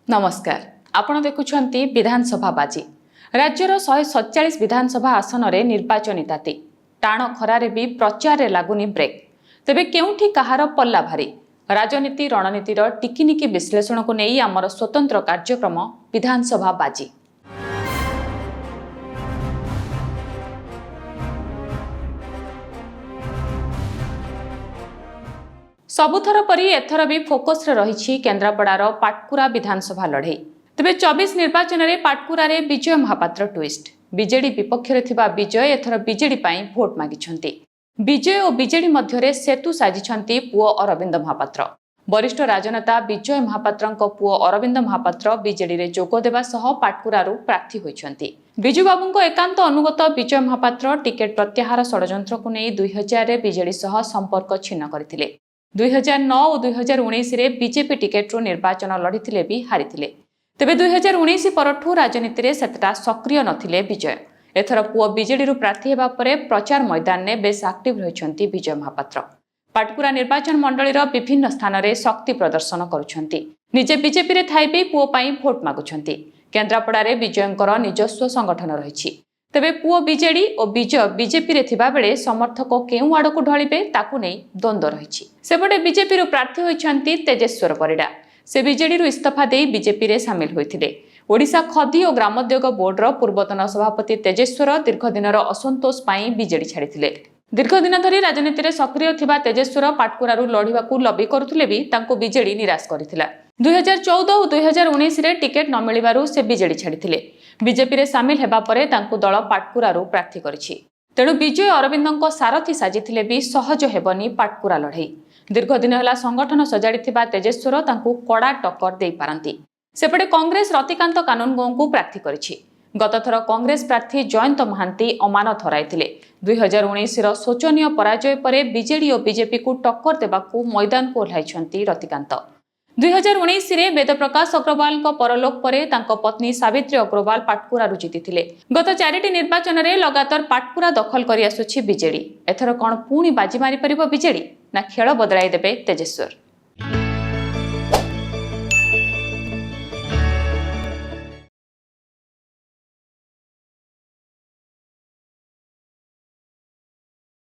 नमस्कार आपण देखुछंती विधानसभा बाजी राज्यर 147 विधानसभा आसन रे निर्वाचन ताती टाण खरारे भी प्रचार रे लागुनी ब्रेक तेबे केउठी कहार पल्ला भारी राजनीति रणनीतिर टिकिनिकी विश्लेषण को नहीं आमर स्वतंत्र कार्यक्रम विधानसभा बाजी। सबुथर परी एथर भी फोकस रे रही केन्द्रापड़ार पाटकुरा विधानसभा लड़ई तेबे 24 निर्वाचन रे पाटकुरा रे विजय महापात्र ट्विस्ट बीजेडी विपक्ष रे थिबा विजय एथर बीजेडी पाई भोट मागिछंती। विजय और बीजेडी मध्य सेतु साजिछंती पुओ अरविंद महापात्र। वरिष्ठ राजनेता विजय महापात्रंक पुओ अरविंद महापात्र बीजेडी रे जोग देबा सह पाटकुरारू प्रार्थी होइछंती। बिजू बाबूंको एकांत अनुगत विजय महापात्र टिकेट प्रत्याहार षडयंत्र को नहीं 2000 रे बीजेडी सह संपर्क छिन्न करथिले। 2009 और 2019 रे बीजेपी टिकेट निर्वाचन लड़ीथिले भी हारिथिले। तेबे 2019 परठू राजनीति रे सेतटा सक्रिय नथिले विजय। एथर पुओ बीजेडी रू प्रार्थी हेबा परे प्रचार मैदान ने बेस एक्टिव रहिछंती विजय महापात्र। पाटकुरा निर्वाचन मंडलीर विभिन्न स्थान रे शक्ति प्रदर्शन करुछंती। निजे बीजेपी रे थाई भी पुओ पाई भोट मागुछंती। केन्द्रापड़ा रे विजयंकर निजस्व संगठन रहिछि। तेबे पुओ बीजेडी और विजय बीजेपी रे थिबा बेले समर्थक केउ आड़कू ढलिबे ताकू नै द्वंद्व रहिछि। सेपटे बीजेपी रू प्रार्थी होइछंती तेजेश्वर परिडा। से बीजेडी रू इस्तीफा देई बीजेपी रे शामिल होइथिले। ओडिशा खदी और ग्रामोद्योग बोर्ड रो पूर्वतन सभापति तेजेश्वर दीर्घ दिनर असंतोष पाई बीजेडी छाड़िथिले। दीर्घ दिन धरी राजनीति रे सक्रिय थिबा तेजेश्वर पाटकुरारू लढिबाकू लबी करुथिले भी तांको बीजेडी निराश करथिला। 2014 और 2019 रे टिकेट न मिलिबारू से बीजेडी छाड़िथिले। बीजेपी रे शामिल हेबा परे तांको दल पाटकुरारू प्रार्थी करिछि। तेणु विजय अरविंदଙ୍କ सारथी साजिथिले भी सहज हेबनी पाटकुरा लढई। दीर्घ दिन हला संगठन सजाड़िथिबा तेजेश्वर तांको कड़ा टक्कर देई पारंती। सेपटे कांग्रेस रतिकांत कानूनगोंको प्रार्थी करिछि। गतथर कांग्रेस प्रार्थी जयंत महांती अमानत हराइथिले। 2019 रो शोचनीय पराजय परे बीजेडी और बीजेपी को टक्कर देबाकू मैदान को ओह्लाइछंती रतिकांत। 2019 रे वेदप्रकाश अग्रवाल परलोक परे तांको पत्नी सावित्री अग्रवाल पाटकुरारू जीतिथिले। गत 4टी निर्वाचन रे लगातार पाटकुरा दखल करि आसुछि बीजेडी। एथर कोन पुणी बाजी मारी परिबो बीजेडी ना खेल बदलाई देबे तेजेश्वर।